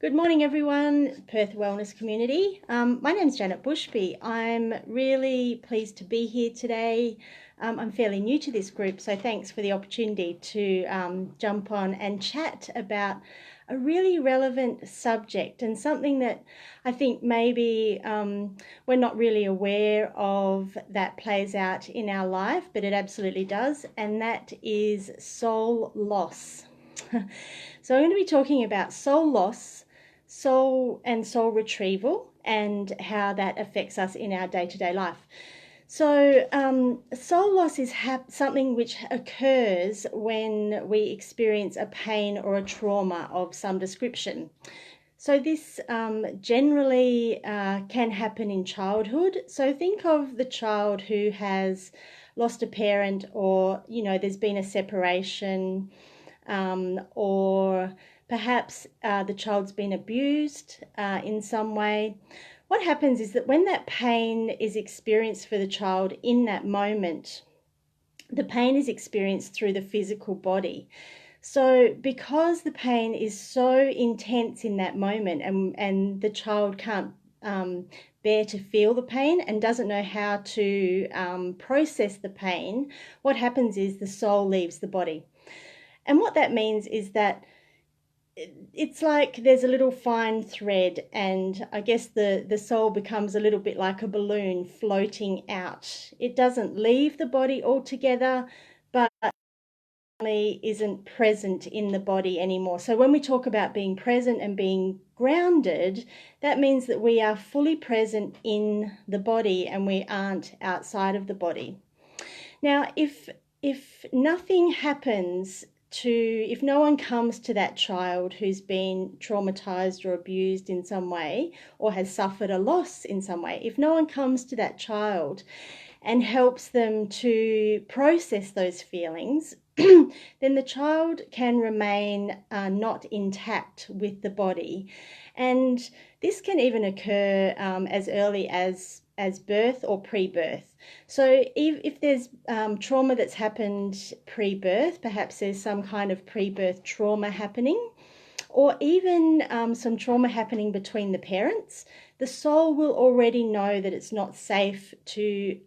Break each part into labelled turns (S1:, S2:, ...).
S1: Good morning, everyone, Perth Wellness Community. My name's Janet Bushby. I'm really pleased to be here today. I'm fairly new to this group, so thanks for the opportunity to jump on and chat about a really relevant subject and something that I think maybe we're not really aware of that plays out in our life, but it absolutely does, and that is soul loss. So I'm going to be talking about soul loss, soul and soul retrieval, and how that affects us in our day-to-day life. So soul loss is something which occurs when we experience a pain or a trauma of some description. So this generally can happen in childhood. So think of the child who has lost a parent, or there's been a separation, or perhaps the child's been abused in some way. What happens is that when that pain is experienced for the child in that moment, the pain is experienced through the physical body. So because the pain is so intense in that moment, and the child can't bear to feel the pain and doesn't know how to process the pain, what happens is the soul leaves the body. And what that means is that it's like there's a little fine thread, and I guess the soul becomes a little bit like a balloon floating out. It doesn't leave the body altogether, but isn't present in the body anymore. So when we talk about being present and being grounded, that means that we are fully present in the body and we aren't outside of the body. Now, if nothing happens if no one comes to that child who's been traumatized or abused in some way, or has suffered a loss in some way, if no one comes to that child and helps them to process those feelings, then the child can remain not intact with the body. And this can even occur as early as birth or pre-birth. So if there's trauma that's happened pre-birth, perhaps there's some kind of pre-birth trauma happening, or even some trauma happening between the parents, the soul will already know that it's not safe to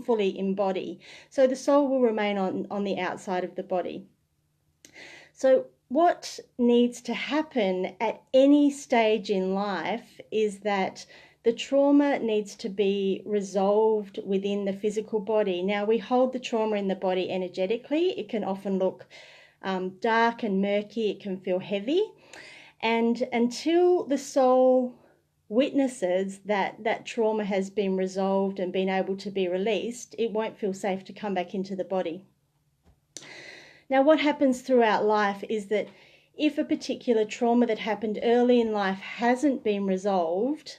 S1: fully embody. So the soul will remain on the outside of the body. So what needs to happen at any stage in life is that the trauma needs to be resolved within the physical body. Now, we hold the trauma in the body energetically. It can often look dark and murky. It can feel heavy. And until the soul witnesses that trauma has been resolved and been able to be released, it won't feel safe to come back into the body. Now, what happens throughout life is that if a particular trauma that happened early in life hasn't been resolved,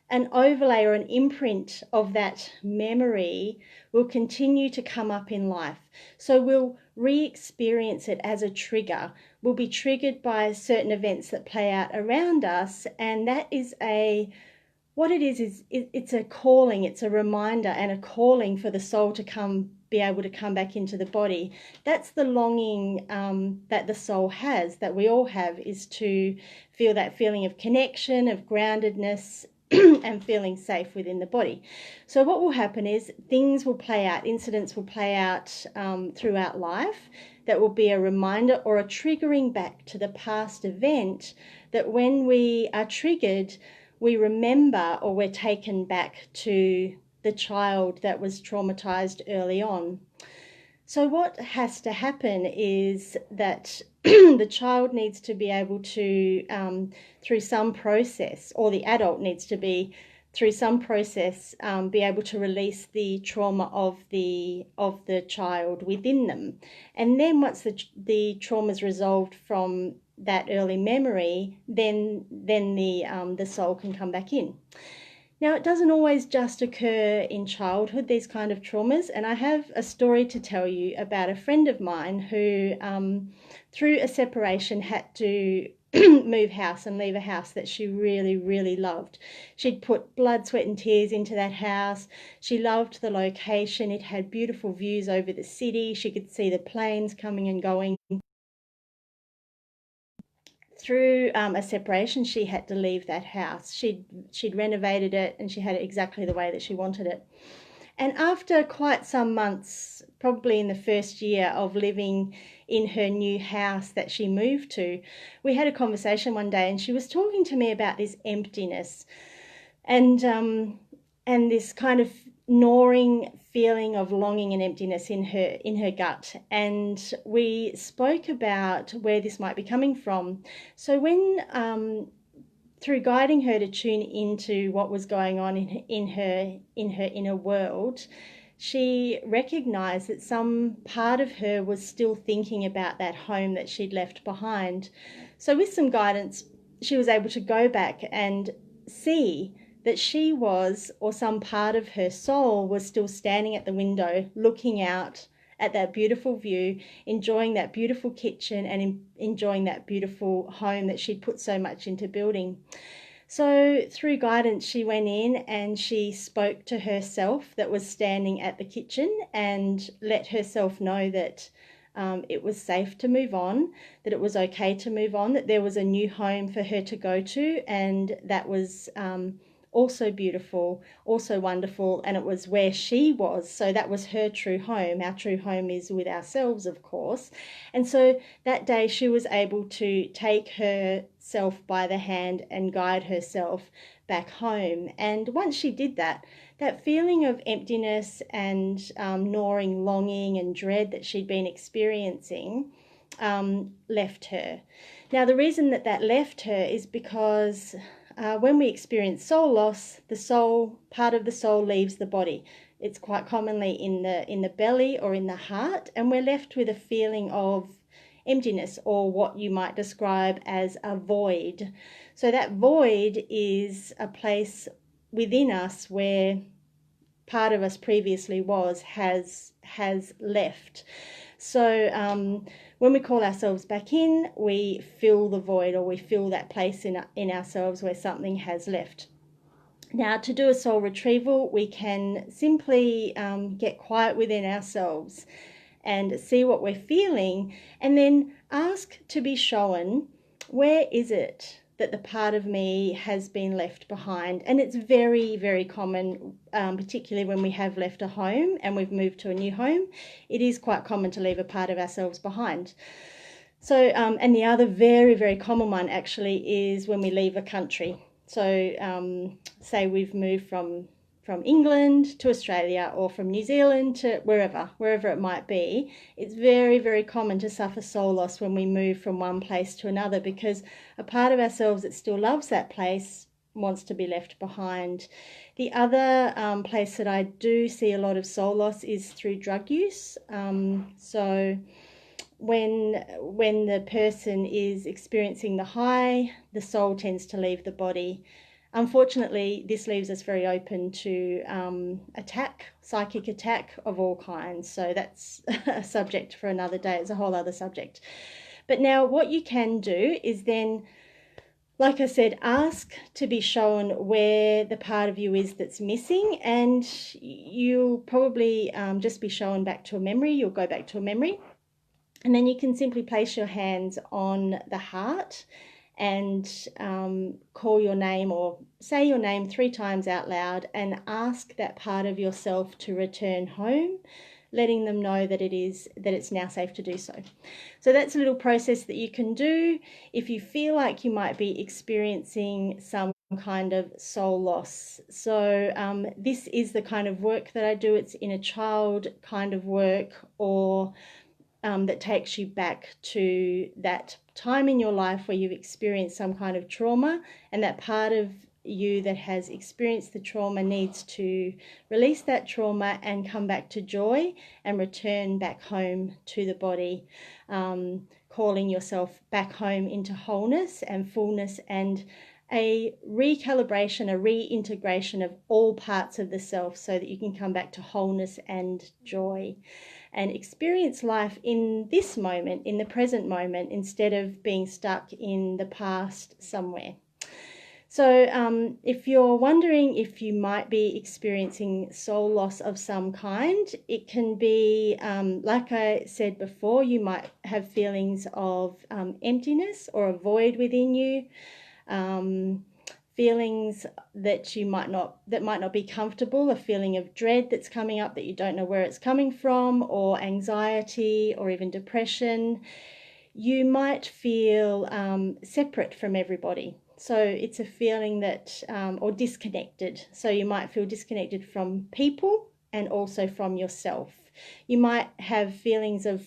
S1: an overlay or an imprint of that memory will continue to come up in life. So we'll re-experience it as a trigger. We'll be triggered by certain events that play out around us, and that is what it is it's a calling, it's a reminder and a calling for the soul to be able to come back into the body. That's the longing that the soul has, that we all have, is to feel that feeling of connection, of groundedness, and feeling safe within the body. So what will happen is things will play out, incidents will play out throughout life that will be a reminder or a triggering back to the past event, that when we are triggered, we remember, or we're taken back to the child that was traumatized early on. So what has to happen is that the child needs to be able to, through some process, or the adult needs to be, through some process, be able to release the trauma of the child within them. And then once the trauma is resolved from that early memory, then the soul can come back in. Now, it doesn't always just occur in childhood, these kind of traumas, and I have a story to tell you about a friend of mine who, through a separation, had to move house and leave a house that she really, really loved. She'd put blood, sweat and tears into that house. She loved the location. It had beautiful views over the city. She could see the planes coming and going. through a separation, she had to leave that house. She'd renovated it and she had it exactly the way that she wanted it. And after quite some months, probably in the first year of living in her new house that she moved to, we had a conversation one day and she was talking to me about this emptiness and this kind of gnawing feeling of longing and emptiness in her gut. And we spoke about where this might be coming from. So when through guiding her to tune into what was going on in her inner world, she recognized that some part of her was still thinking about that home that she'd left behind. So with some guidance, she was able to go back and see that she was, or some part of her soul was still standing at the window looking out at that beautiful view, enjoying that beautiful kitchen and enjoying that beautiful home that she'd put so much into building. So through guidance, she went in and she spoke to herself that was standing at the kitchen and let herself know that it was safe to move on, that it was okay to move on, that there was a new home for her to go to, and that was also beautiful, also wonderful, and it was where she was. So that was her true home. Our true home is with ourselves, of course. And so that day she was able to take herself by the hand and guide herself back home. And once she did that, that feeling of emptiness and gnawing longing and dread that she'd been experiencing left her. Now, the reason that left her is because when we experience soul loss, the soul, part of the soul leaves the body. It's quite commonly in the belly or in the heart, and we're left with a feeling of emptiness, or what you might describe as a void. So that void is a place within us where part of us previously has left. So when we call ourselves back in, we fill the void, or we fill that place in ourselves where something has left. Now, to do a soul retrieval, we can simply get quiet within ourselves and see what we're feeling, and then ask to be shown, where is it that the part of me has been left behind? And it's very, very common, particularly when we have left a home and we've moved to a new home. It is quite common to leave a part of ourselves behind. So, and the other very, very common one actually is when we leave a country. So, say we've moved from England to Australia, or from New Zealand to wherever it might be. It's very, very common to suffer soul loss when we move from one place to another, because a part of ourselves that still loves that place wants to be left behind. The other place that I do see a lot of soul loss is through drug use. So when the person is experiencing the high, the soul tends to leave the body. Unfortunately, this leaves us very open to psychic attack of all kinds. So that's a subject for another day. It's a whole other subject. But now what you can do is then, like I said, ask to be shown where the part of you is that's missing, and you'll probably just be shown back to a memory. You'll go back to a memory, and then you can simply place your hands on the heart and call your name, or say your name 3 times out loud, and ask that part of yourself to return home, letting them know that it's now safe to do so. So that's a little process that you can do if you feel like you might be experiencing some kind of soul loss. So this is the kind of work that I do. It's inner child kind of work, or that takes you back to that time in your life where you've experienced some kind of trauma, and that part of you that has experienced the trauma needs to release that trauma and come back to joy and return back home to the body, calling yourself back home into wholeness and fullness, and a recalibration, a reintegration of all parts of the self, so that you can come back to wholeness and joy and experience life in this moment, in the present moment, instead of being stuck in the past somewhere. So if you're wondering if you might be experiencing soul loss of some kind, it can be, like I said before, you might have feelings of emptiness or a void within you, feelings that might not be comfortable, a feeling of dread that's coming up that you don't know where it's coming from, or anxiety or even depression. You might feel separate from everybody. So it's a feeling that, or disconnected. So you might feel disconnected from people and also from yourself. You might have feelings of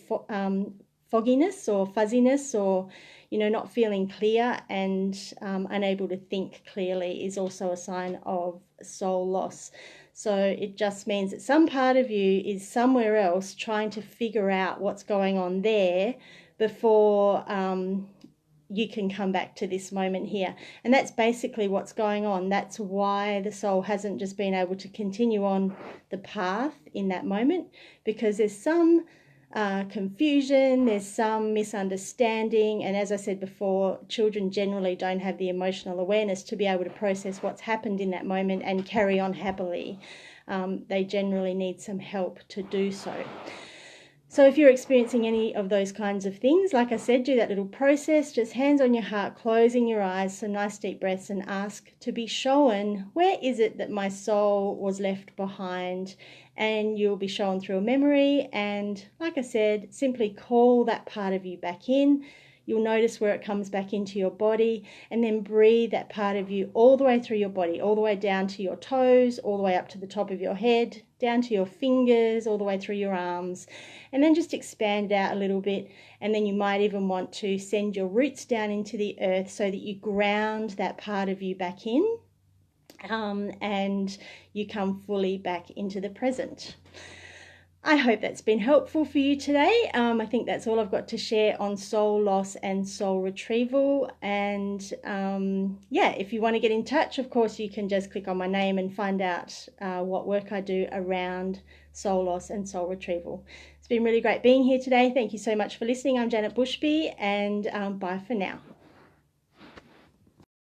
S1: fogginess or fuzziness, or not feeling clear and unable to think clearly is also a sign of soul loss. So it just means that some part of you is somewhere else trying to figure out what's going on there before you can come back to this moment here. And that's basically what's going on. That's why the soul hasn't just been able to continue on the path in that moment, because there's some confusion, there's some misunderstanding, and as I said before, children generally don't have the emotional awareness to be able to process what's happened in that moment and carry on happily. They generally need some help to do so. So if you're experiencing any of those kinds of things, like I said, do that little process, just hands on your heart, closing your eyes, some nice deep breaths, and ask to be shown, where is it that my soul was left behind? And you'll be shown through a memory, and like I said, simply call that part of you back in. You'll notice where it comes back into your body, and then breathe that part of you all the way through your body, all the way down to your toes, all the way up to the top of your head, down to your fingers, all the way through your arms, and then just expand it out a little bit. And then you might even want to send your roots down into the earth so that you ground that part of you back in, and you come fully back into the present. I hope that's been helpful for you today. I think that's all I've got to share on soul loss and soul retrieval. And if you want to get in touch, of course, you can just click on my name and find out what work I do around soul loss and soul retrieval. It's been really great being here today. Thank you so much for listening. I'm Janet Bushby, and bye for now.